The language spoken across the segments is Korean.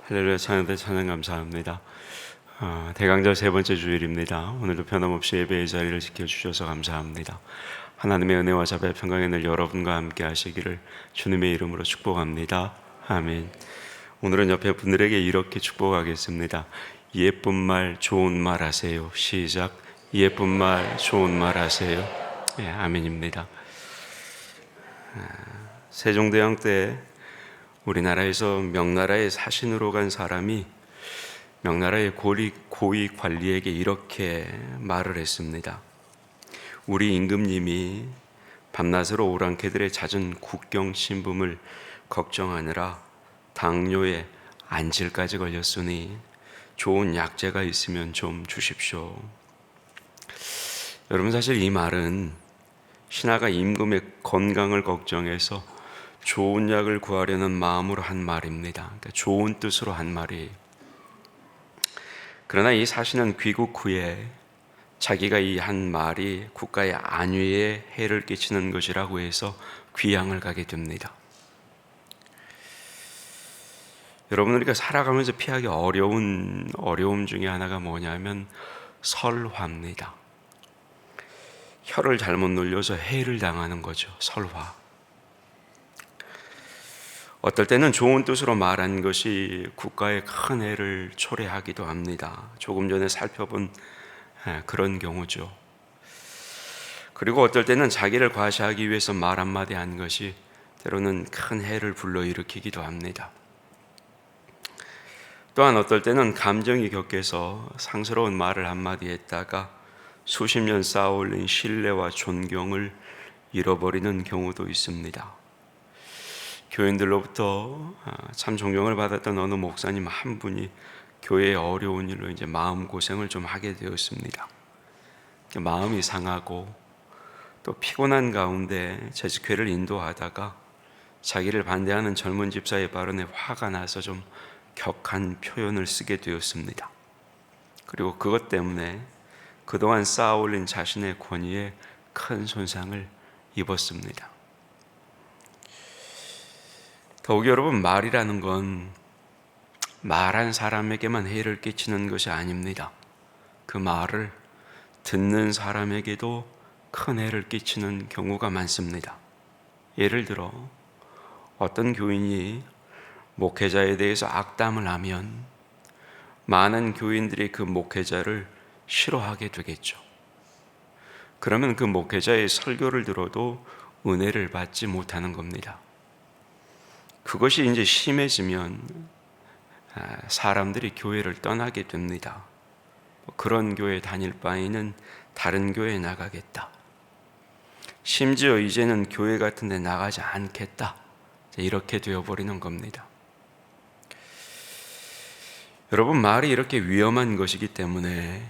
할렐루야. 찬양대 찬양 감사합니다. 대강절 세 번째 주일입니다. 오늘도 변함없이 예배의 자리를 지켜주셔서 감사합니다. 하나님의 은혜와 자비와 평강이 늘 여러분과 함께 하시기를 주님의 이름으로 축복합니다. 아멘. 오늘은 옆에 분들에게 이렇게 축복하겠습니다. 예쁜 말 좋은 말 하세요. 시작. 예쁜 말 좋은 말 하세요. 예, 아멘입니다. 세종대왕 때 우리나라에서 명나라의 사신으로 간 사람이 명나라의 고위 관리에게 이렇게 말을 했습니다. 우리 임금님이 밤낮으로 오랑캐들의 잦은 국경 침범을 걱정하느라 당뇨에 안질까지 걸렸으니 좋은 약재가 있으면 좀 주십시오. 여러분, 사실 이 말은 신하가 임금의 건강을 걱정해서 좋은 약을 구하려는 마음으로 한 말입니다. 그러니까 좋은 뜻으로 한 말이에요. 그러나 이 사신은 귀국 후에 자기가 이 한 말이 국가의 안위에 해를 끼치는 것이라고 해서 귀양을 가게 됩니다. 여러분, 우리가 살아가면서 피하기 어려운 어려움 중에 하나가 뭐냐면 설화입니다. 혀를 잘못 놀려서 해를 당하는 거죠. 설화. 어떨 때는 좋은 뜻으로 말한 것이 국가에 큰 해를 초래하기도 합니다. 조금 전에 살펴본 그런 경우죠. 그리고 어떨 때는 자기를 과시하기 위해서 말 한마디 한 것이 때로는 큰 해를 불러일으키기도 합니다. 또한 어떨 때는 감정이 격해서 상스러운 말을 한마디 했다가 수십 년 쌓아올린 신뢰와 존경을 잃어버리는 경우도 있습니다. 교인들로부터 참 존경을 받았던 어느 목사님 한 분이 교회의 어려운 일로 이제 마음고생을 좀 하게 되었습니다. 마음이 상하고 또 피곤한 가운데 재직회를 인도하다가 자기를 반대하는 젊은 집사의 발언에 화가 나서 좀 격한 표현을 쓰게 되었습니다. 그리고 그것 때문에 그동안 쌓아올린 자신의 권위에 큰 손상을 입었습니다. 더욱이 여러분, 말이라는 건 말한 사람에게만 해를 끼치는 것이 아닙니다. 그 말을 듣는 사람에게도 큰 해를 끼치는 경우가 많습니다. 예를 들어 어떤 교인이 목회자에 대해서 악담을 하면 많은 교인들이 그 목회자를 싫어하게 되겠죠. 그러면 그 목회자의 설교를 들어도 은혜를 받지 못하는 겁니다. 그것이 이제 심해지면 사람들이 교회를 떠나게 됩니다. 그런 교회 다닐 바에는 다른 교회에 나가겠다. 심지어 이제는 교회 같은 데 나가지 않겠다. 이렇게 되어버리는 겁니다. 여러분, 말이 이렇게 위험한 것이기 때문에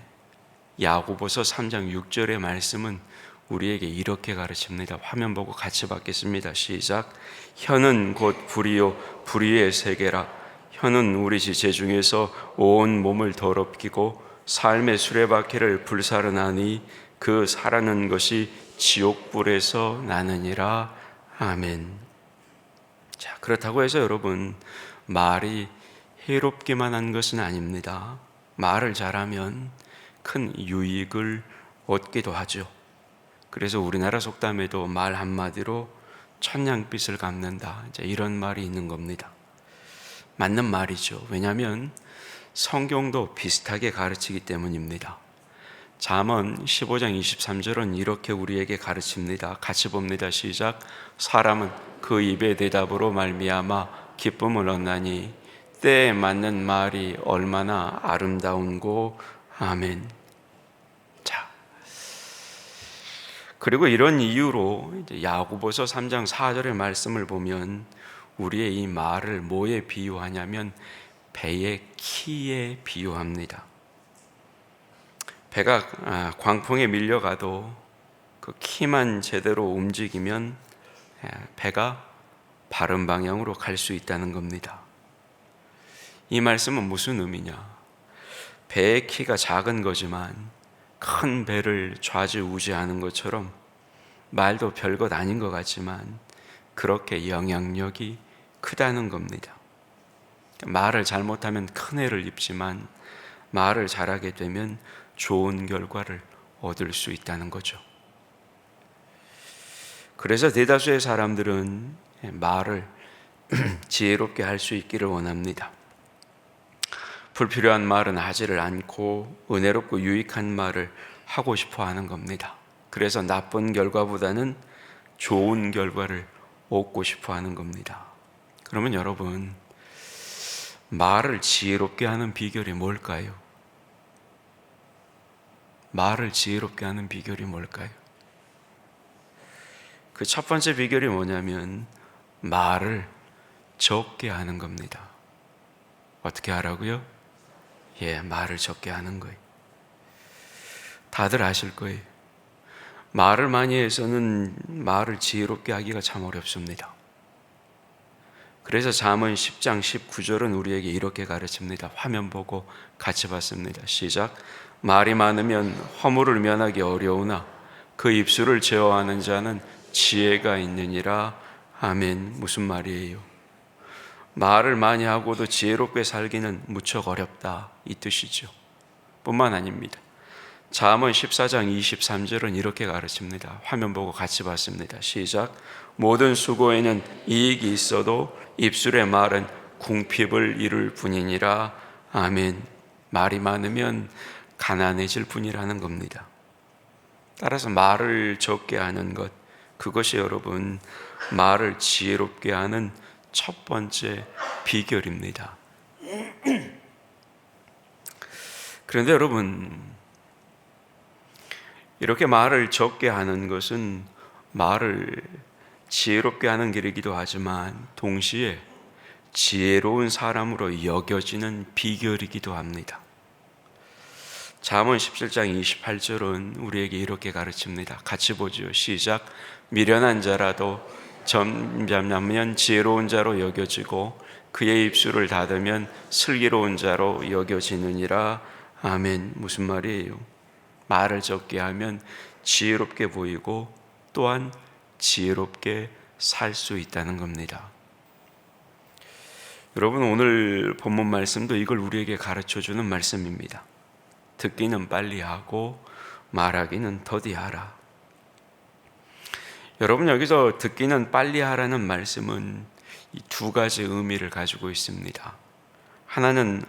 야고보서 3장 6절의 말씀은 우리에게 이렇게 가르칩니다. 화면 보고 같이 받겠습니다. 시작. 혀는 곧 불이요 불의의 세계라. 혀는 우리 지체 중에서 온 몸을 더럽히고 삶의 수레바퀴를 불사르나니 그 사라는 것이 지옥불에서 나느니라. 아멘. 자, 그렇다고 해서 여러분, 말이 해롭기만 한 것은 아닙니다. 말을 잘하면 큰 유익을 얻기도 하죠. 그래서 우리나라 속담에도 말 한마디로 천냥빚을 갚는다, 이런 말이 있는 겁니다. 맞는 말이죠. 왜냐하면 성경도 비슷하게 가르치기 때문입니다. 잠언 15장 23절은 이렇게 우리에게 가르칩니다. 같이 봅니다. 시작. 사람은 그 입의 대답으로 말미암아 기쁨을 얻나니 때에 맞는 말이 얼마나 아름다운고. 아멘. 자, 그리고 이런 이유로 이제 야고보서 3장 4절의 말씀을 보면 우리의 이 말을 뭐에 비유하냐면 배의 키에 비유합니다. 배가 광풍에 밀려가도 그 키만 제대로 움직이면 배가 바른 방향으로 갈 수 있다는 겁니다. 이 말씀은 무슨 의미냐? 배의 키가 작은 거지만 큰 배를 좌지우지하는 것처럼 말도 별것 아닌 것 같지만 그렇게 영향력이 크다는 겁니다. 말을 잘못하면 큰 해를 입지만 말을 잘하게 되면 좋은 결과를 얻을 수 있다는 거죠. 그래서 대다수의 사람들은 말을 지혜롭게 할 수 있기를 원합니다. 불필요한 말은 하지를 않고 은혜롭고 유익한 말을 하고 싶어 하는 겁니다. 그래서 나쁜 결과보다는 좋은 결과를 얻고 싶어 하는 겁니다. 그러면 여러분, 말을 지혜롭게 하는 비결이 뭘까요? 말을 지혜롭게 하는 비결이 뭘까요? 그 첫 번째 비결이 뭐냐면 말을 적게 하는 겁니다. 어떻게 하라고요? 말을 적게 하는 거예요. 다들 아실 거예요. 말을 많이 해서는 말을 지혜롭게 하기가 참 어렵습니다. 그래서 잠언 10장 19절은 우리에게 이렇게 가르칩니다. 화면 보고 같이 봤습니다. 시작. 말이 많으면 허물을 면하기 어려우나 그 입술을 제어하는 자는 지혜가 있느니라. 아멘. 무슨 말이에요? 말을 많이 하고도 지혜롭게 살기는 무척 어렵다, 이 뜻이죠. 뿐만 아닙니다. 잠언 14장 23절은 이렇게 가르칩니다. 화면 보고 같이 봤습니다. 시작. 모든 수고에는 이익이 있어도 입술의 말은 궁핍을 이룰 뿐이니라. 아멘. 말이 많으면 가난해질 뿐이라는 겁니다. 따라서 말을 적게 하는 것, 그것이 여러분 말을 지혜롭게 하는 첫 번째 비결입니다. 그런데 여러분, 이렇게 말을 적게 하는 것은 말을 지혜롭게 하는 길이기도 하지만 동시에 지혜로운 사람으로 여겨지는 비결이기도 합니다. 잠언 17장 28절은 우리에게 이렇게 가르칩니다. 같이 보죠. 시작. 미련한 자라도 점잖으면 지혜로운 자로 여겨지고 그의 입술을 닫으면 슬기로운 자로 여겨지느니라. 아멘. 무슨 말이에요? 말을 적게 하면 지혜롭게 보이고 또한 지혜롭게 살 수 있다는 겁니다. 여러분, 오늘 본문 말씀도 이걸 우리에게 가르쳐주는 말씀입니다. 듣기는 빨리 하고 말하기는 더디하라. 여러분, 여기서 듣기는 빨리 하라는 말씀은 이 두 가지 의미를 가지고 있습니다. 하나는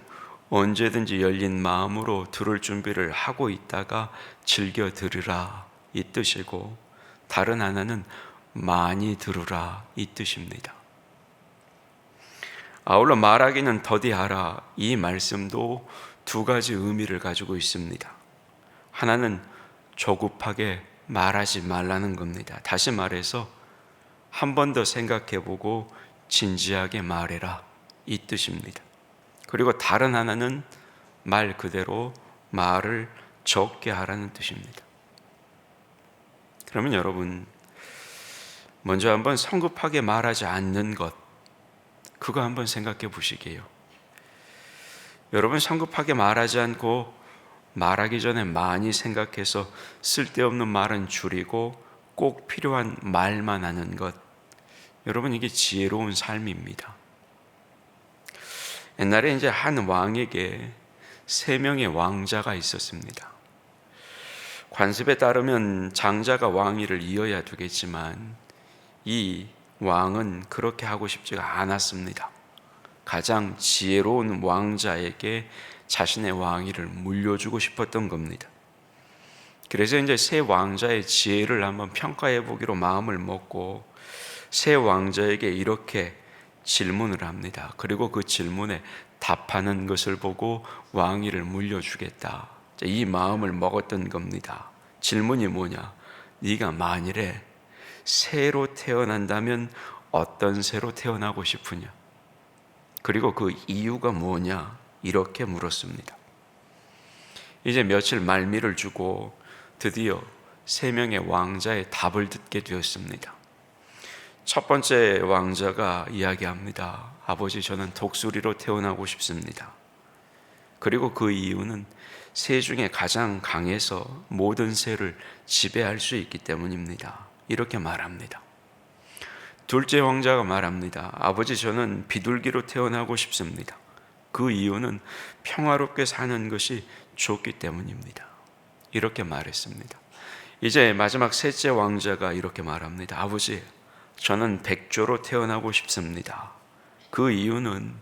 언제든지 열린 마음으로 들을 준비를 하고 있다가 즐겨 들으라, 이 뜻이고, 다른 하나는 많이 들으라, 이 뜻입니다. 아울러 말하기는 더디하라, 이 말씀도 두 가지 의미를 가지고 있습니다. 하나는 조급하게 말하지 말라는 겁니다. 다시 말해서 한 번 더 생각해보고 진지하게 말해라, 이 뜻입니다. 그리고 다른 하나는 말 그대로 말을 적게 하라는 뜻입니다. 그러면 여러분, 먼저 한번 성급하게 말하지 않는 것, 그거 한번 생각해 보시게요. 여러분, 성급하게 말하지 않고 말하기 전에 많이 생각해서 쓸데없는 말은 줄이고 꼭 필요한 말만 하는 것, 여러분, 이게 지혜로운 삶입니다. 옛날에 이제 한 왕에게 3명의 왕자가 있었습니다. 관습에 따르면 장자가 왕위를 이어야 되겠지만 이 왕은 그렇게 하고 싶지가 않았습니다. 가장 지혜로운 왕자에게 자신의 왕위를 물려주고 싶었던 겁니다. 그래서 이제 새 왕자의 지혜를 한번 평가해 보기로 마음을 먹고 새 왕자에게 이렇게 질문을 합니다. 그리고 그 질문에 답하는 것을 보고 왕위를 물려주겠다, 이 마음을 먹었던 겁니다. 질문이 뭐냐? 네가 만일에 새로 태어난다면 어떤 새로 태어나고 싶으냐? 그리고 그 이유가 뭐냐? 이렇게 물었습니다. 이제 며칠 말미를 주고 드디어 3명의 왕자의 답을 듣게 되었습니다. 첫 번째 왕자가 이야기합니다. 아버지, 저는 독수리로 태어나고 싶습니다. 그리고 그 이유는 새 중에 가장 강해서 모든 새를 지배할 수 있기 때문입니다. 이렇게 말합니다. 둘째 왕자가 말합니다. 아버지, 저는 비둘기로 태어나고 싶습니다. 그 이유는 평화롭게 사는 것이 좋기 때문입니다. 이렇게 말했습니다. 이제 마지막 셋째 왕자가 이렇게 말합니다. 아버지, 저는 백조로 태어나고 싶습니다. 그 이유는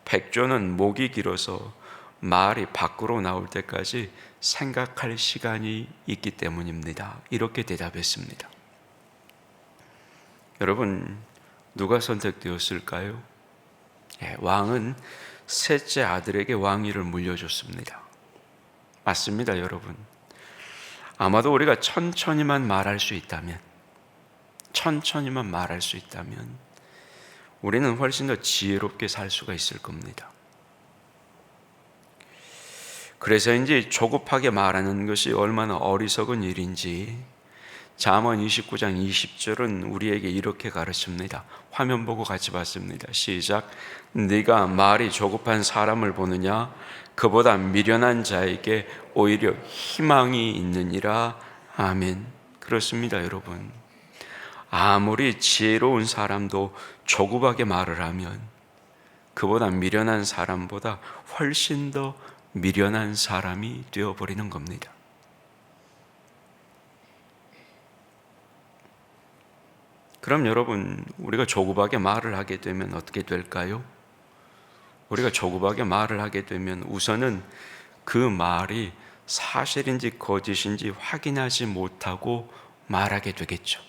백조는 목이 길어서 말이 밖으로 나올 때까지 생각할 시간이 있기 때문입니다. 이렇게 대답했습니다. 여러분, 누가 선택되었을까요? 왕은 셋째 아들에게 왕위를 물려줬습니다. 맞습니다, 여러분. 아마도 우리가 천천히만 말할 수 있다면 우리는 훨씬 더 지혜롭게 살 수가 있을 겁니다. 그래서인지 조급하게 말하는 것이 얼마나 어리석은 일인지 잠언 29장 20절은 우리에게 이렇게 가르칩니다. 화면 보고 같이 봤습니다. 시작. 네가 말이 조급한 사람을 보느냐? 그보다 미련한 자에게 오히려 희망이 있느니라. 아멘. 그렇습니다, 여러분. 아무리 지혜로운 사람도 조급하게 말을 하면 그보다 미련한 사람보다 훨씬 더 미련한 사람이 되어버리는 겁니다. 그럼 여러분, 우리가 조급하게 말을 하게 되면 어떻게 될까요? 우리가 조급하게 말을 하게 되면 우선은 그 말이 사실인지 거짓인지 확인하지 못하고 말하게 되겠죠.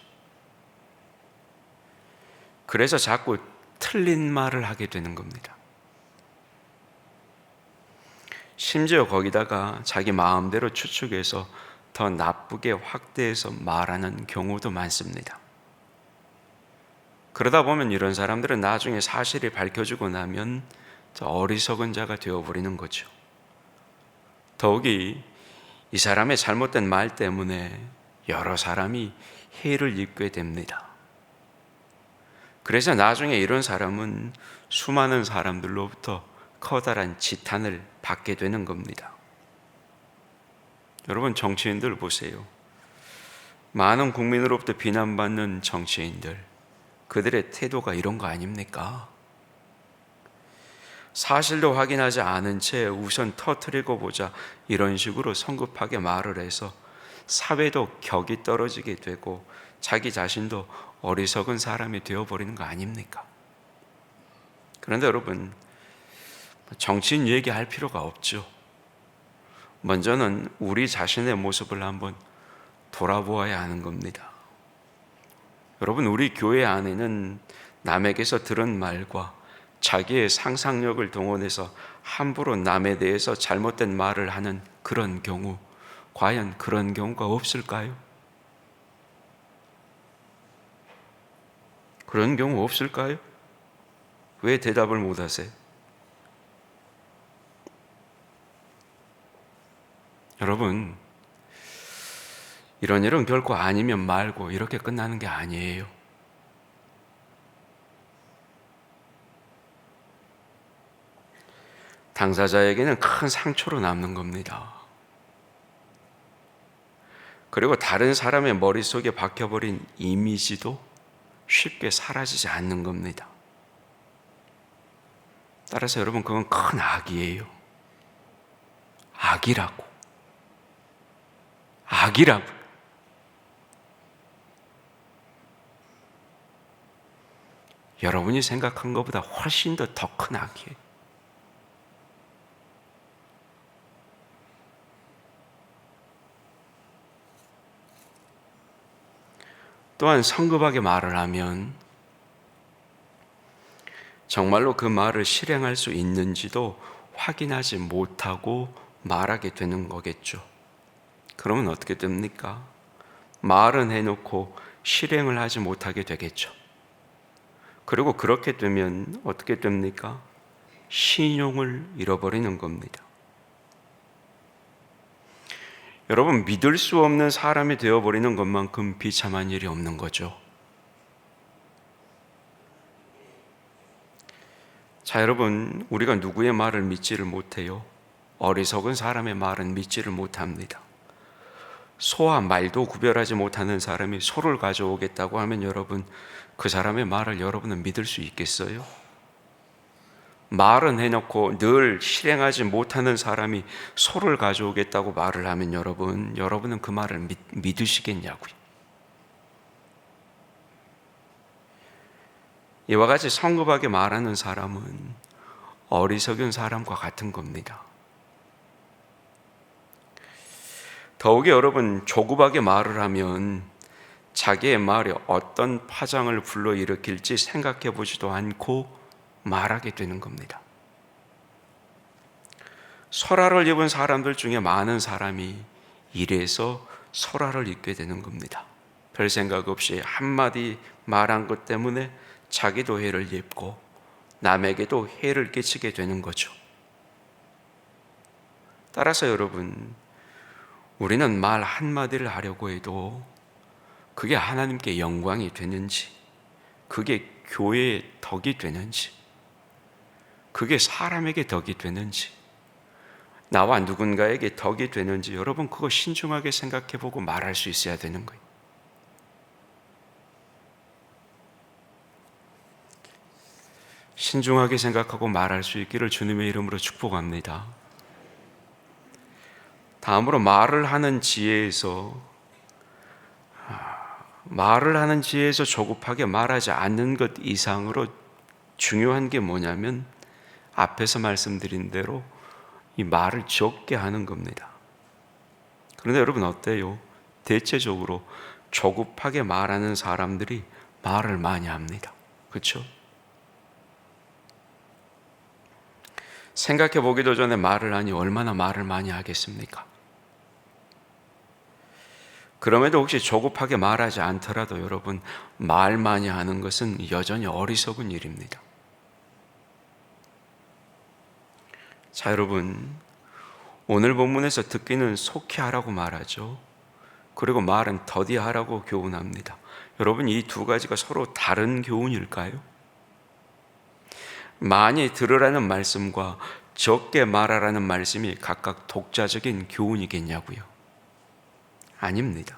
그래서 자꾸 틀린 말을 하게 되는 겁니다. 심지어 거기다가 자기 마음대로 추측해서 더 나쁘게 확대해서 말하는 경우도 많습니다. 그러다 보면 이런 사람들은 나중에 사실이 밝혀지고 나면 어리석은 자가 되어버리는 거죠. 더욱이 이 사람의 잘못된 말 때문에 여러 사람이 해를 입게 됩니다. 그래서 나중에 이런 사람은 수많은 사람들로부터 커다란 지탄을 받게 되는 겁니다. 여러분, 정치인들 보세요. 많은 국민으로부터 비난받는 정치인들, 그들의 태도가 이런 거 아닙니까? 사실도 확인하지 않은 채 우선 터뜨리고 보자, 이런 식으로 성급하게 말을 해서 사회도 격이 떨어지게 되고 자기 자신도 어리석은 사람이 되어버리는 거 아닙니까? 그런데 여러분, 정치인 얘기할 필요가 없죠. 먼저는 우리 자신의 모습을 한번 돌아보아야 하는 겁니다. 여러분, 우리 교회 안에는 남에게서 들은 말과 자기의 상상력을 동원해서 함부로 남에 대해서 잘못된 말을 하는 그런 경우, 과연 그런 경우가 없을까요? 그런 경우 없을까요? 왜 대답을 못 하세요? 여러분, 이런 일은 결코 아니면 말고 이렇게 끝나는 게 아니에요. 당사자에게는 큰 상처로 남는 겁니다. 그리고 다른 사람의 머릿속에 박혀버린 이미지도 쉽게 사라지지 않는 겁니다. 따라서 여러분, 그건 큰 악이에요. 악이라고. 여러분이 생각한 것보다 훨씬 더 큰 악이에요. 또한 성급하게 말을 하면 정말로 그 말을 실행할 수 있는지도 확인하지 못하고 말하게 되는 거겠죠. 그러면 어떻게 됩니까? 말은 해놓고 실행을 하지 못하게 되겠죠. 그리고 그렇게 되면 어떻게 됩니까? 신용을 잃어버리는 겁니다. 여러분, 믿을 수 없는 사람이 되어버리는 것만큼 비참한 일이 없는 거죠. 자, 여러분, 우리가 누구의 말을 믿지를 못해요? 어리석은 사람의 말은 믿지를 못합니다. 소와 말도 구별하지 못하는 사람이 소를 가져오겠다고 하면 여러분, 그 사람의 말을 여러분은 믿을 수 있겠어요? 말은 해놓고 늘 실행하지 못하는 사람이 소를 가져오겠다고 말을 하면 여러분은 그 말을 믿으시겠냐고요. 이와 같이 성급하게 말하는 사람은 어리석은 사람과 같은 겁니다. 더욱이 여러분, 조급하게 말을 하면 자기의 말이 어떤 파장을 불러일으킬지 생각해 보지도 않고 말하게 되는 겁니다. 설화를 입은 사람들 중에 많은 사람이 이래서 설화를 입게 되는 겁니다. 별 생각 없이 한마디 말한 것 때문에 자기도 해를 입고 남에게도 해를 끼치게 되는 거죠. 따라서 여러분, 우리는 말 한마디를 하려고 해도 그게 하나님께 영광이 되는지, 그게 교회의 덕이 되는지, 그게 사람에게 덕이 되는지, 나와 누군가에게 덕이 되는지 여러분 그거 신중하게 생각해보고 말할 수 있어야 되는 거예요. 신중하게 생각하고 말할 수 있기를 주님의 이름으로 축복합니다. 다음으로 말을 하는 지혜에서 조급하게 말하지 않는 것 이상으로 중요한 게 뭐냐면 앞에서 말씀드린 대로 이 말을 적게 하는 겁니다. 그런데 여러분 어때요? 대체적으로 조급하게 말하는 사람들이 말을 많이 합니다. 그렇죠? 생각해 보기도 전에 말을 하니 얼마나 말을 많이 하겠습니까? 그럼에도 혹시 조급하게 말하지 않더라도 여러분 말 많이 하는 것은 여전히 어리석은 일입니다. 자, 여러분, 오늘 본문에서 듣기는 속히 하라고 말하죠. 그리고 말은 더디 하라고 교훈합니다. 여러분, 이 두 가지가 서로 다른 교훈일까요? 많이 들으라는 말씀과 적게 말하라는 말씀이 각각 독자적인 교훈이겠냐고요? 아닙니다.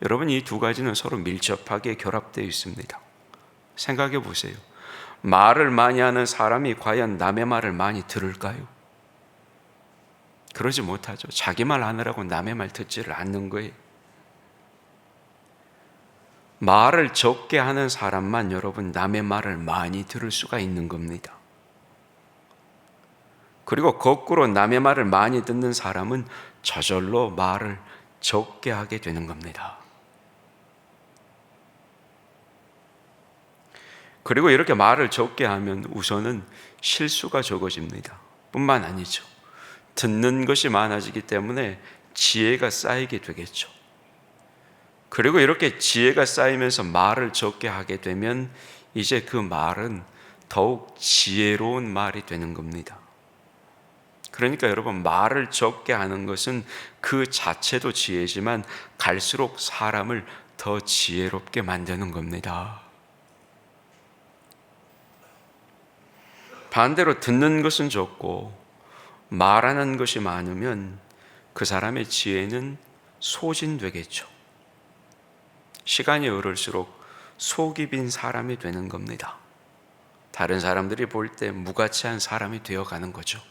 여러분, 이 두 가지는 서로 밀접하게 결합되어 있습니다. 생각해 보세요. 말을 많이 하는 사람이 과연 남의 말을 많이 들을까요? 그러지 못하죠. 자기 말 하느라고 남의 말 듣지를 않는 거예요. 말을 적게 하는 사람만 여러분 남의 말을 많이 들을 수가 있는 겁니다. 그리고 거꾸로 남의 말을 많이 듣는 사람은 저절로 말을 적게 하게 되는 겁니다. 그리고 이렇게 말을 적게 하면 우선은 실수가 적어집니다. 뿐만 아니죠. 듣는 것이 많아지기 때문에 지혜가 쌓이게 되겠죠. 그리고 이렇게 지혜가 쌓이면서 말을 적게 하게 되면 이제 그 말은 더욱 지혜로운 말이 되는 겁니다. 그러니까 여러분, 말을 적게 하는 것은 그 자체도 지혜지만 갈수록 사람을 더 지혜롭게 만드는 겁니다. 반대로 듣는 것은 적고 말하는 것이 많으면 그 사람의 지혜는 소진되겠죠. 시간이 흐를수록 속이 빈 사람이 되는 겁니다. 다른 사람들이 볼 때 무가치한 사람이 되어가는 거죠.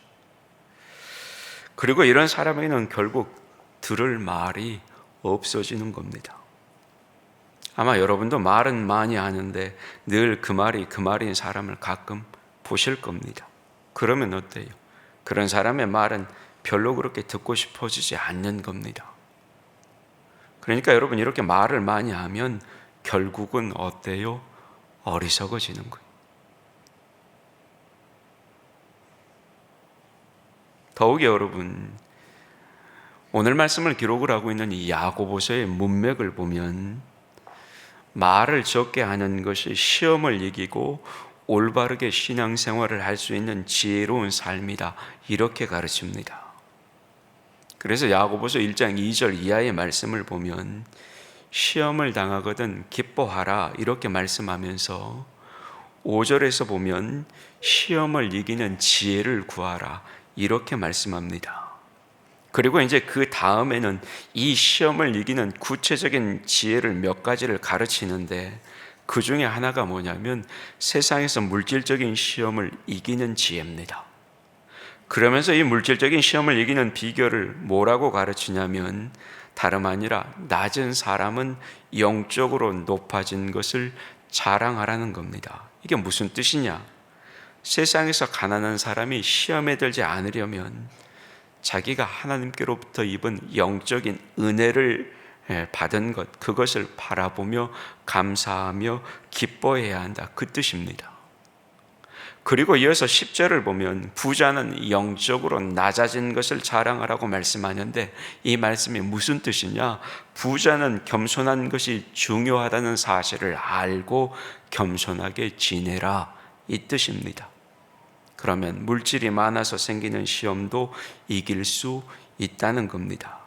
그리고 이런 사람에게는 결국 들을 말이 없어지는 겁니다. 아마 여러분도 말은 많이 하는데 늘 그 말인 사람을 가끔 보실 겁니다. 그러면 어때요? 그런 사람의 말은 별로 그렇게 듣고 싶어지지 않는 겁니다. 그러니까 여러분, 이렇게 말을 많이 하면 결국은 어때요? 어리석어지는 거예요. 더욱이 여러분, 오늘 말씀을 기록을 하고 있는 이 야고보서의 문맥을 보면 말을 적게 하는 것이 시험을 이기고 올바르게 신앙생활을 할 수 있는 지혜로운 삶이다, 이렇게 가르칩니다. 그래서 야고보서 1장 2절 이하의 말씀을 보면 시험을 당하거든 기뻐하라 이렇게 말씀하면서 5절에서 보면 시험을 이기는 지혜를 구하라 이렇게 말씀합니다. 그리고 이제 그 다음에는 이 시험을 이기는 구체적인 지혜를 몇 가지를 가르치는데 그 중에 하나가 뭐냐면 세상에서 물질적인 시험을 이기는 지혜입니다. 그러면서 이 물질적인 시험을 이기는 비결을 뭐라고 가르치냐면 다름 아니라 낮은 사람은 영적으로 높아진 것을 자랑하라는 겁니다. 이게 무슨 뜻이냐? 세상에서 가난한 사람이 시험에 들지 않으려면 자기가 하나님께로부터 입은 영적인 은혜를 받은 것, 그것을 바라보며 감사하며 기뻐해야 한다, 그 뜻입니다. 그리고 이어서 10절을 보면 부자는 영적으로 낮아진 것을 자랑하라고 말씀하는데, 이 말씀이 무슨 뜻이냐? 부자는 겸손한 것이 중요하다는 사실을 알고 겸손하게 지내라, 이 뜻입니다. 그러면 물질이 많아서 생기는 시험도 이길 수 있다는 겁니다.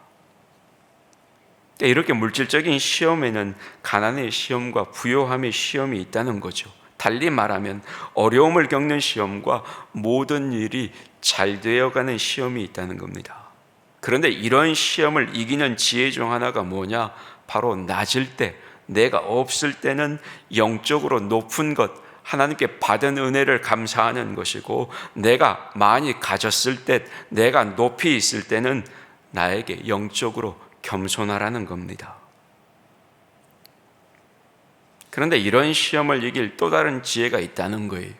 이렇게 물질적인 시험에는 가난의 시험과 부요함의 시험이 있다는 거죠. 달리 말하면 어려움을 겪는 시험과 모든 일이 잘 되어가는 시험이 있다는 겁니다. 그런데 이런 시험을 이기는 지혜 중 하나가 뭐냐? 바로 낮을 때, 내가 없을 때는 영적으로 높은 것, 하나님께 받은 은혜를 감사하는 것이고, 내가 많이 가졌을 때, 내가 높이 있을 때는 나에게 영적으로 겸손하라는 겁니다. 그런데 이런 시험을 이길 또 다른 지혜가 있다는 거예요.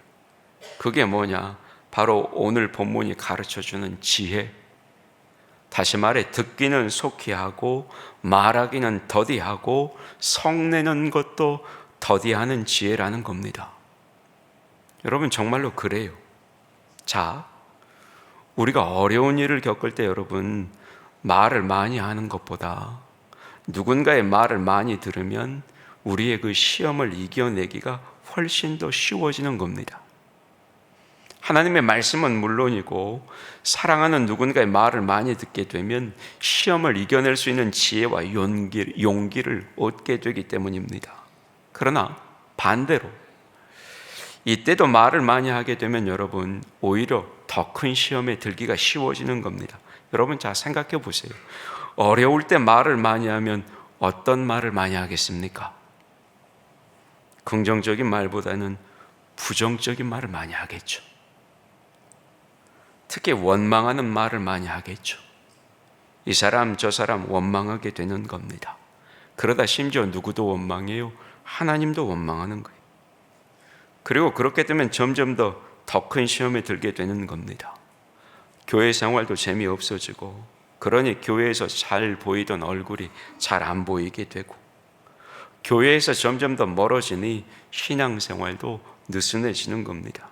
그게 뭐냐? 바로 오늘 본문이 가르쳐주는 지혜. 다시 말해 듣기는 속히 하고 말하기는 더디하고 성내는 것도 더디하는 지혜라는 겁니다. 여러분 정말로 그래요. 자, 우리가 어려운 일을 겪을 때 여러분 말을 많이 하는 것보다 누군가의 말을 많이 들으면 우리의 그 시험을 이겨내기가 훨씬 더 쉬워지는 겁니다. 하나님의 말씀은 물론이고 사랑하는 누군가의 말을 많이 듣게 되면 시험을 이겨낼 수 있는 지혜와 용기를 얻게 되기 때문입니다. 그러나 반대로 이때도 말을 많이 하게 되면 여러분 오히려 더 큰 시험에 들기가 쉬워지는 겁니다. 여러분 자 생각해 보세요. 어려울 때 말을 많이 하면 어떤 말을 많이 하겠습니까? 긍정적인 말보다는 부정적인 말을 많이 하겠죠. 특히 원망하는 말을 많이 하겠죠. 이 사람 저 사람 원망하게 되는 겁니다. 그러다 심지어 누구도 원망해요? 하나님도 원망하는 거예요. 그리고 그렇게 되면 점점 더 큰 시험에 들게 되는 겁니다. 교회 생활도 재미없어지고, 그러니 교회에서 잘 보이던 얼굴이 잘 안 보이게 되고, 교회에서 점점 더 멀어지니 신앙생활도 느슨해지는 겁니다.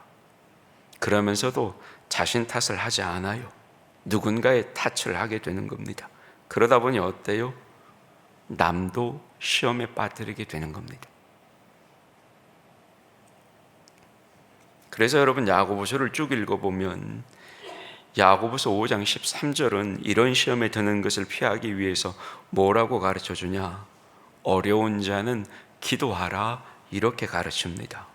그러면서도 자신 탓을 하지 않아요. 누군가의 탓을 하게 되는 겁니다. 그러다 보니 어때요? 남도 시험에 빠뜨리게 되는 겁니다. 그래서 여러분 야고보서를 쭉 읽어보면 야고보서 5장 13절은 이런 시험에 드는 것을 피하기 위해서 뭐라고 가르쳐 주냐? 어려운 자는 기도하라, 이렇게 가르칩니다.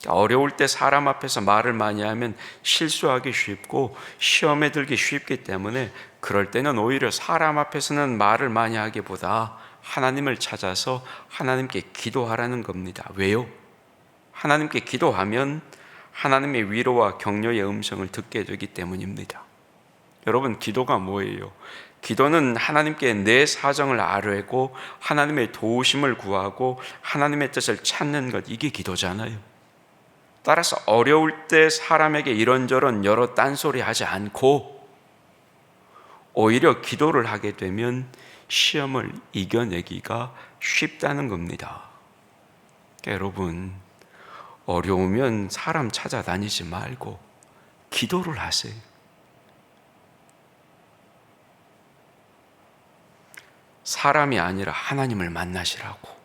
어려울 때 사람 앞에서 말을 많이 하면 실수하기 쉽고 시험에 들기 쉽기 때문에 그럴 때는 오히려 사람 앞에서는 말을 많이 하기보다 하나님을 찾아서 하나님께 기도하라는 겁니다. 왜요? 하나님께 기도하면 하나님의 위로와 격려의 음성을 듣게 되기 때문입니다. 여러분 기도가 뭐예요? 기도는 하나님께 내 사정을 아뢰고 하나님의 도우심을 구하고 하나님의 뜻을 찾는 것, 이게 기도잖아요. 따라서 어려울 때 사람에게 이런저런 여러 딴소리 하지 않고 오히려 기도를 하게 되면 시험을 이겨내기가 쉽다는 겁니다. 그러니까 여러분 어려우면 사람 찾아다니지 말고 기도를 하세요. 사람이 아니라 하나님을 만나시라고.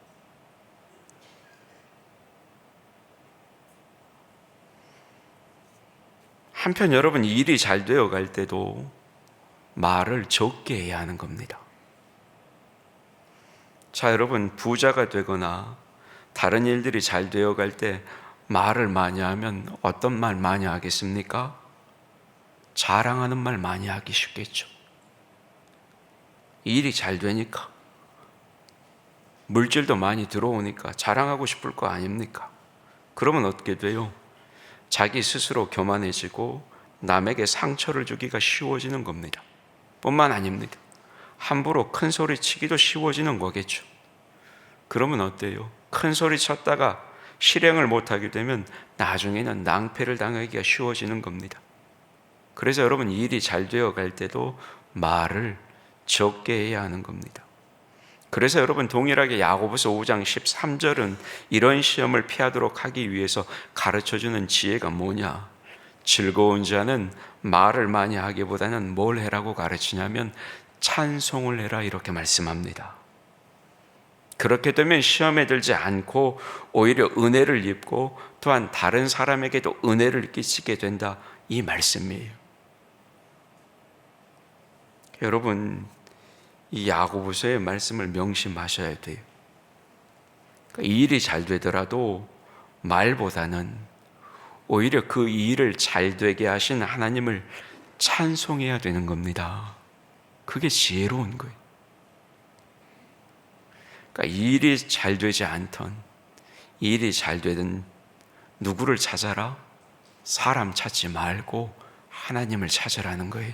한편 여러분 일이 잘 되어 갈 때도 말을 적게 해야 하는 겁니다. 자, 여러분 부자가 되거나 다른 일들이 잘 되어 갈 때 말을 많이 하면 어떤 말 많이 하겠습니까? 자랑하는 말 많이 하기 쉽겠죠. 일이 잘 되니까. 물질도 많이 들어오니까 자랑하고 싶을 거 아닙니까? 그러면 어떻게 돼요? 자기 스스로 교만해지고 남에게 상처를 주기가 쉬워지는 겁니다. 뿐만 아닙니다. 함부로 큰 소리 치기도 쉬워지는 거겠죠. 그러면 어때요? 큰 소리 쳤다가 실행을 못하게 되면 나중에는 낭패를 당하기가 쉬워지는 겁니다. 그래서 여러분, 일이 잘 되어 갈 때도 말을 적게 해야 하는 겁니다. 그래서 여러분, 동일하게 야고보서 5장 13절은 이런 시험을 피하도록 하기 위해서 가르쳐주는 지혜가 뭐냐? 즐거운 자는 말을 많이 하기보다는 뭘 해라고 가르치냐면 찬송을 해라, 이렇게 말씀합니다. 그렇게 되면 시험에 들지 않고 오히려 은혜를 입고 또한 다른 사람에게도 은혜를 끼치게 된다, 이 말씀이에요. 여러분, 이 야고보서의 말씀을 명심하셔야 돼요. 그러니까 일이 잘 되더라도 말보다는 오히려 그 일을 잘 되게 하신 하나님을 찬송해야 되는 겁니다. 그게 지혜로운 거예요. 그러니까 일이 잘 되지 않던, 일이 잘 되든 누구를 찾아라? 사람 찾지 말고 하나님을 찾으라는 거예요.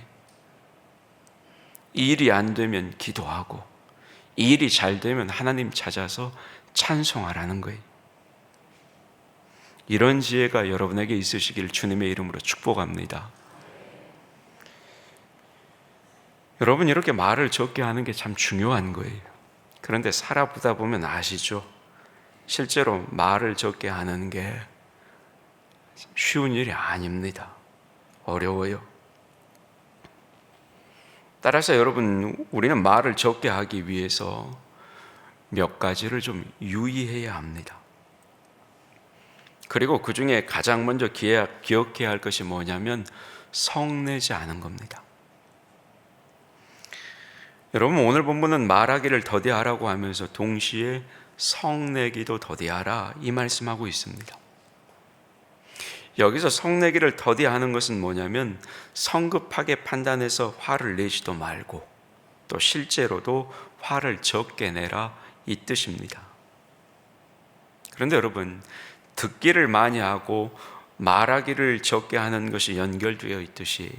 일이 안 되면 기도하고, 일이 잘 되면 하나님 찾아서 찬송하라는 거예요. 이런 지혜가 여러분에게 있으시길 주님의 이름으로 축복합니다. 여러분, 이렇게 말을 적게 하는 게 참 중요한 거예요. 그런데 살아보다 보면 아시죠? 실제로 말을 적게 하는 게 쉬운 일이 아닙니다. 어려워요. 따라서 여러분, 우리는 말을 적게 하기 위해서 몇 가지를 좀 유의해야 합니다. 그리고 그 중에 가장 먼저 기억해야 할 것이 뭐냐면 성내지 않은 겁니다. 여러분, 오늘 본문은 말하기를 더디하라고 하면서 동시에 성내기도 더디하라, 이 말씀하고 있습니다. 여기서 성내기를 더디하는 것은 뭐냐면 성급하게 판단해서 화를 내지도 말고 또 실제로도 화를 적게 내라, 이 뜻입니다. 그런데 여러분, 듣기를 많이 하고 말하기를 적게 하는 것이 연결되어 있듯이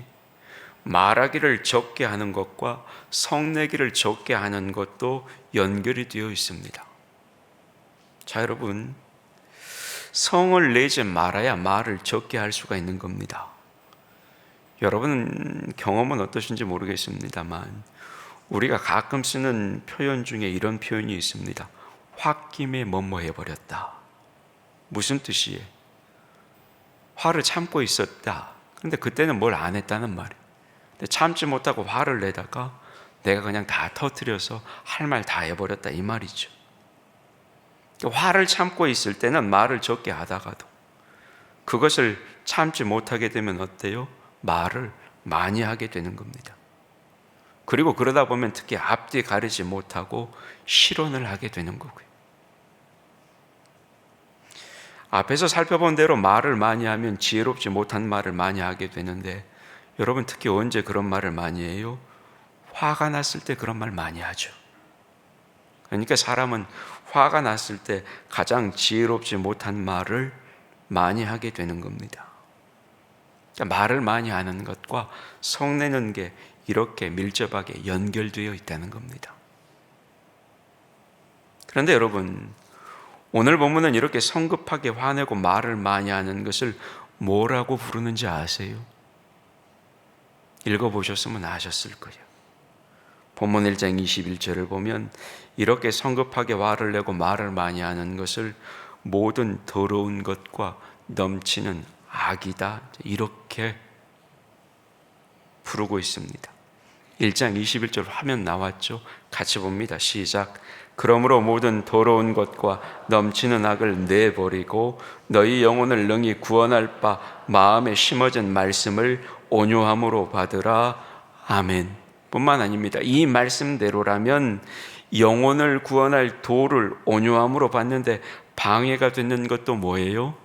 말하기를 적게 하는 것과 성내기를 적게 하는 것도 연결이 되어 있습니다. 자, 여러분, 성을 내지 말아야 말을 적게 할 수가 있는 겁니다. 여러분 경험은 어떠신지 모르겠습니다만 우리가 가끔 쓰는 표현 중에 이런 표현이 있습니다. 홧김에 뭐뭐 해버렸다. 무슨 뜻이에요? 화를 참고 있었다. 그런데 그때는 뭘 안 했다는 말이에요. 근데 참지 못하고 화를 내다가 내가 그냥 다 터뜨려서 할 말 다 해버렸다, 이 말이죠. 화를 참고 있을 때는 말을 적게 하다가도 그것을 참지 못하게 되면 어때요? 말을 많이 하게 되는 겁니다. 그리고 그러다 보면 특히 앞뒤 가리지 못하고 실언을 하게 되는 거고요. 앞에서 살펴본 대로 말을 많이 하면 지혜롭지 못한 말을 많이 하게 되는데 여러분, 특히 언제 그런 말을 많이 해요? 화가 났을 때 그런 말 많이 하죠. 그러니까 사람은 화가 났을 때 가장 지혜롭지 못한 말을 많이 하게 되는 겁니다. 그러니까 말을 많이 하는 것과 성내는 게 이렇게 밀접하게 연결되어 있다는 겁니다. 그런데 여러분, 오늘 본문은 이렇게 성급하게 화내고 말을 많이 하는 것을 뭐라고 부르는지 아세요? 읽어보셨으면 아셨을 거예요. 본문 1장 21절을 보면 이렇게 성급하게 화를 내고 말을 많이 하는 것을 모든 더러운 것과 넘치는 악이다, 이렇게 부르고 있습니다. 1장 21절 화면 나왔죠? 같이 봅니다. 시작. 그러므로 모든 더러운 것과 넘치는 악을 내버리고 너희 영혼을 능히 구원할 바 마음에 심어진 말씀을 온유함으로 받으라. 아멘. 뿐만 아닙니다. 이 말씀대로라면 영혼을 구원할 도를 온유함으로 받는데 방해가 되는 것도 뭐예요?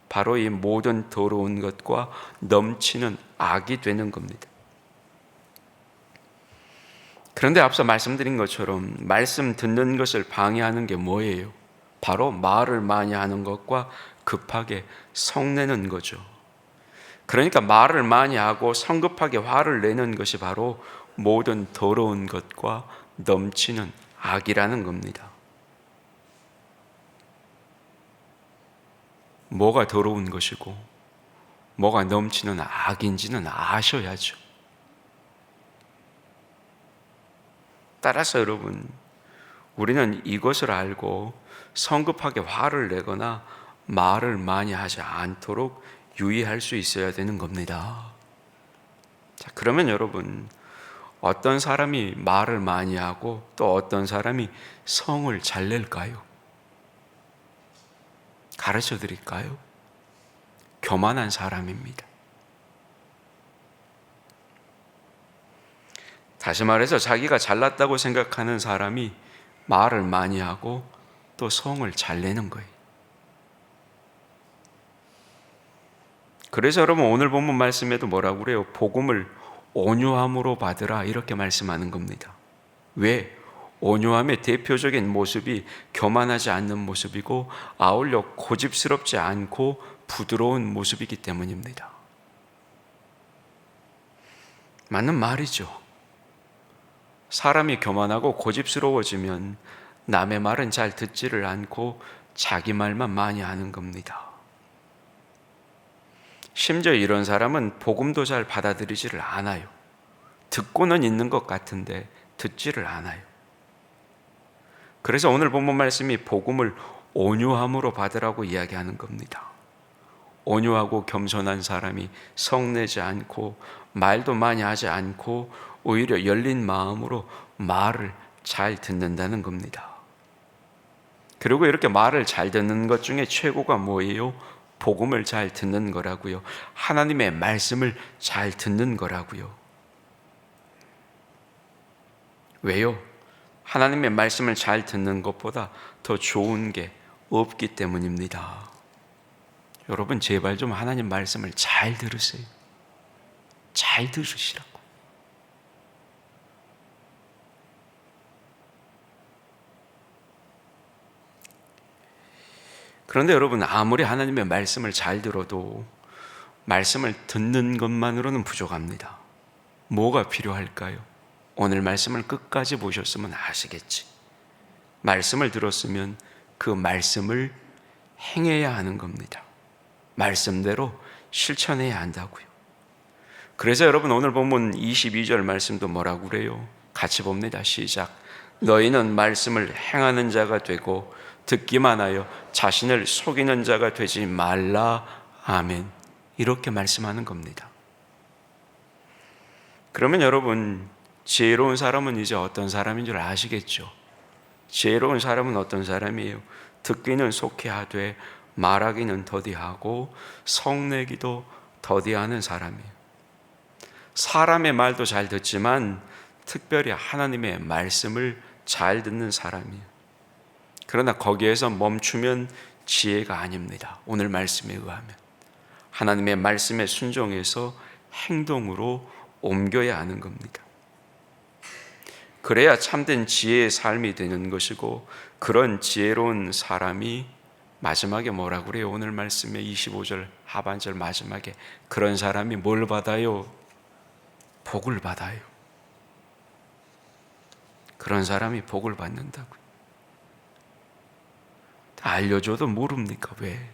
바로 이 모든 더러운 것과 넘치는 악이 되는 겁니다. 그런데 앞서 말씀드린 것처럼 말씀 듣는 것을 방해하는 게 뭐예요? 바로 말을 많이 하는 것과 급하게 성내는 거죠. 그러니까 말을 많이 하고 성급하게 화를 내는 것이 바로 모든 더러운 것과 넘치는 악이라는 겁니다. 뭐가 더러운 것이고 뭐가 넘치는 악인지는 아셔야죠. 따라서 여러분, 우리는 이것을 알고 성급하게 화를 내거나 말을 많이 하지 않도록 유의할 수 있어야 되는 겁니다. 자, 그러면 여러분, 어떤 사람이 말을 많이 하고 또 어떤 사람이 성을 잘 낼까요? 가르쳐 드릴까요? 교만한 사람입니다. 다시 말해서 자기가 잘났다고 생각하는 사람이 말을 많이 하고 또 성을 잘 내는 거예요. 그래서 여러분, 오늘 본문 말씀에도 뭐라고 그래요? 복음을 온유함으로 받으라, 이렇게 말씀하는 겁니다. 왜? 온유함의 대표적인 모습이 교만하지 않는 모습이고 아울러 고집스럽지 않고 부드러운 모습이기 때문입니다. 맞는 말이죠. 사람이 교만하고 고집스러워지면 남의 말은 잘 듣지를 않고 자기 말만 많이 하는 겁니다. 심지어 이런 사람은 복음도 잘 받아들이지를 않아요. 듣고는 있는 것 같은데 듣지를 않아요. 그래서 오늘 본문 말씀이 복음을 온유함으로 받으라고 이야기하는 겁니다. 온유하고 겸손한 사람이 성내지 않고 말도 많이 하지 않고 오히려 열린 마음으로 말을 잘 듣는다는 겁니다. 그리고 이렇게 말을 잘 듣는 것 중에 최고가 뭐예요? 복음을 잘 듣는 거라고요. 하나님의 말씀을 잘 듣는 거라고요. 왜요? 하나님의 말씀을 잘 듣는 것보다 더 좋은 게 없기 때문입니다. 여러분, 제발 좀 하나님 말씀을 잘 들으세요. 잘 들으시라고. 그런데 여러분, 아무리 하나님의 말씀을 잘 들어도 말씀을 듣는 것만으로는 부족합니다. 뭐가 필요할까요? 오늘 말씀을 끝까지 보셨으면 아시겠지. 말씀을 들었으면 그 말씀을 행해야 하는 겁니다. 말씀대로 실천해야 한다고요. 그래서 여러분, 오늘 본문 22절 말씀도 뭐라고 그래요? 같이 봅니다. 시작. 너희는 말씀을 행하는 자가 되고 듣기만 하여 자신을 속이는 자가 되지 말라. 아멘. 이렇게 말씀하는 겁니다. 그러면 여러분, 지혜로운 사람은 이제 어떤 사람인 줄 아시겠죠? 지혜로운 사람은 어떤 사람이에요? 듣기는 속히 하되 말하기는 더디하고 성내기도 더디하는 사람이에요. 사람의 말도 잘 듣지만 특별히 하나님의 말씀을 잘 듣는 사람이에요. 그러나 거기에서 멈추면 지혜가 아닙니다. 오늘 말씀에 의하면 하나님의 말씀에 순종해서 행동으로 옮겨야 하는 겁니다. 그래야 참된 지혜의 삶이 되는 것이고, 그런 지혜로운 사람이 마지막에 뭐라고 그래요? 오늘 말씀의 25절 하반절 마지막에 그런 사람이 뭘 받아요? 복을 받아요. 그런 사람이 복을 받는다고요. 다 알려줘도 모릅니까? 왜?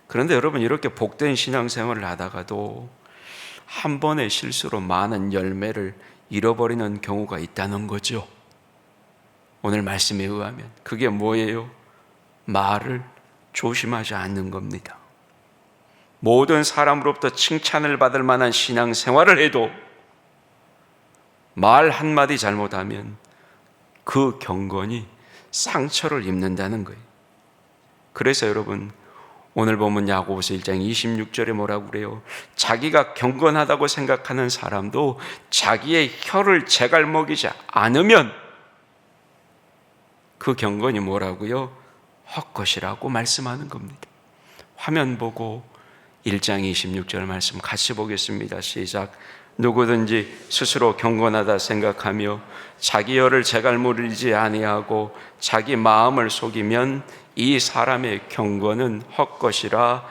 그런데 여러분, 이렇게 복된 신앙생활을 하다가도 한 번의 실수로 많은 열매를 잃어버리는 경우가 있다는 거죠. 오늘 말씀에 의하면 그게 뭐예요? 말을 조심하지 않는 겁니다. 모든 사람으로부터 칭찬을 받을 만한 신앙생활을 해도 말 한마디 잘못하면 그 경건이 상처를 입는다는 거예요. 그래서 여러분, 오늘 보면 야고보서 1장 26절에 뭐라고 그래요? 자기가 경건하다고 생각하는 사람도 자기의 혀를 제갈먹이지 않으면 그 경건이 뭐라고요? 헛것이라고 말씀하는 겁니다. 화면 보고 1장 26절 말씀 같이 보겠습니다. 시작. 누구든지 스스로 경건하다 생각하며 자기 혀를 재갈무리지 아니하고 자기 마음을 속이면 이 사람의 경건은 헛것이라.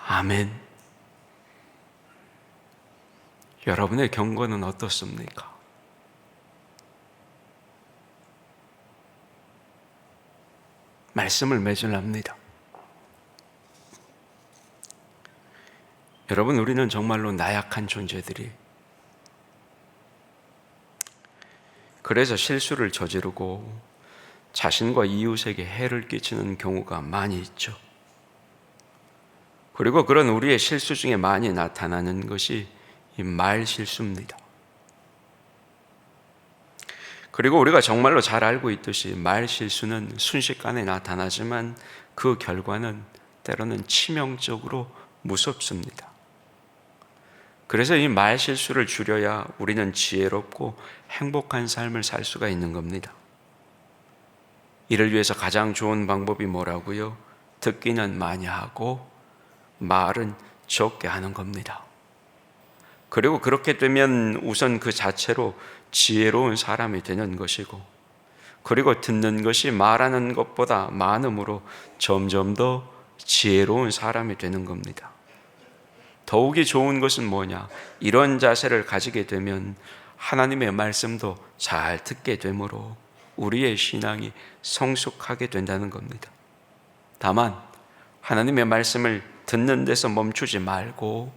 아멘. 여러분의 경건은 어떻습니까? 말씀을 맺으랍니다. 여러분, 우리는 정말로 나약한 존재들이, 그래서 실수를 저지르고 자신과 이웃에게 해를 끼치는 경우가 많이 있죠. 그리고 그런 우리의 실수 중에 많이 나타나는 것이 이 말 실수입니다. 그리고 우리가 정말로 잘 알고 있듯이 말 실수는 순식간에 나타나지만 그 결과는 때로는 치명적으로 무섭습니다. 그래서 이 말 실수를 줄여야 우리는 지혜롭고 행복한 삶을 살 수가 있는 겁니다. 이를 위해서 가장 좋은 방법이 뭐라고요? 듣기는 많이 하고 말은 적게 하는 겁니다. 그리고 그렇게 되면 우선 그 자체로 지혜로운 사람이 되는 것이고, 그리고 듣는 것이 말하는 것보다 많음으로 점점 더 지혜로운 사람이 되는 겁니다. 더욱이 좋은 것은 뭐냐? 이런 자세를 가지게 되면 하나님의 말씀도 잘 듣게 되므로 우리의 신앙이 성숙하게 된다는 겁니다. 다만 하나님의 말씀을 듣는 데서 멈추지 말고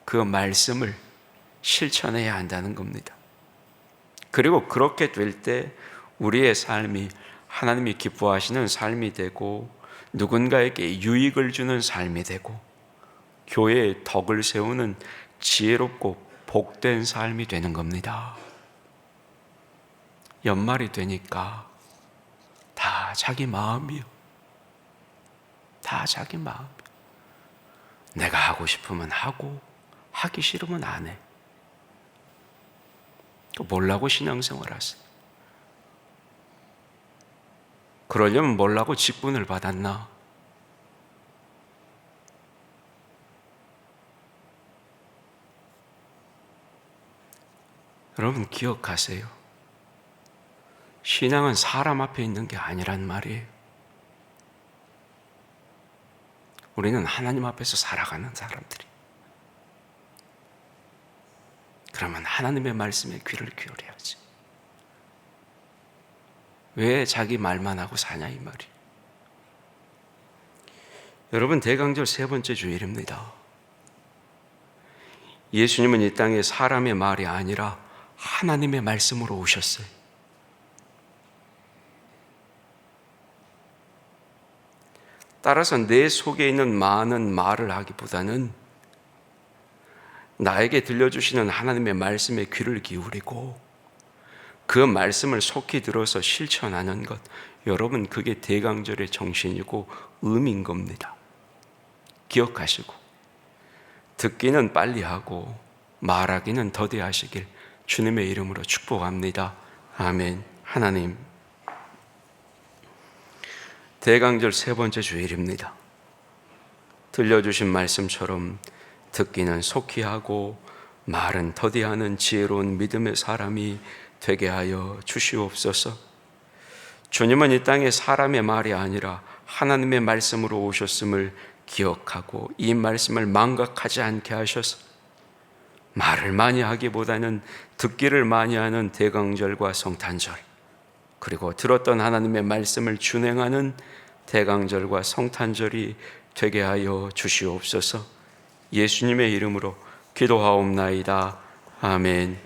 그 말씀을 실천해야 한다는 겁니다. 그리고 그렇게 될 때 우리의 삶이 하나님이 기뻐하시는 삶이 되고 누군가에게 유익을 주는 삶이 되고 교회의 덕을 세우는 지혜롭고 복된 삶이 되는 겁니다. 연말이 되니까 다 자기 마음이요. 다 자기 마음. 내가 하고 싶으면 하고 하기 싫으면 안 해. 또 뭐라고 신앙생활 하세요? 그러려면 뭐라고 직분을 받았나? 여러분 기억하세요. 신앙은 사람 앞에 있는 게 아니란 말이에요. 우리는 하나님 앞에서 살아가는 사람들이. 그러면 하나님의 말씀에 귀를 기울여야지. 왜 자기 말만 하고 사냐 이 말이에요. 여러분, 대강절 세 번째 주일입니다. 예수님은 이 땅에 사람의 말이 아니라 하나님의 말씀으로 오셨어요. 따라서 내 속에 있는 많은 말을 하기보다는 나에게 들려주시는 하나님의 말씀에 귀를 기울이고 그 말씀을 속히 들어서 실천하는 것, 여러분 그게 대강절의 정신이고 의미인 겁니다. 기억하시고 듣기는 빨리 하고 말하기는 더디 하시길 주님의 이름으로 축복합니다. 아멘. 하나님, 대강절 세 번째 주일입니다. 들려주신 말씀처럼 듣기는 속히 하고 말은 더디하는 지혜로운 믿음의 사람이 되게 하여 주시옵소서. 주님은 이 땅에 사람의 말이 아니라 하나님의 말씀으로 오셨음을 기억하고 이 말씀을 망각하지 않게 하셔서 말을 많이 하기보다는 듣기를 많이 하는 대강절과 성탄절, 그리고 들었던 하나님의 말씀을 준행하는 대강절과 성탄절이 되게 하여 주시옵소서. 예수님의 이름으로 기도하옵나이다. 아멘.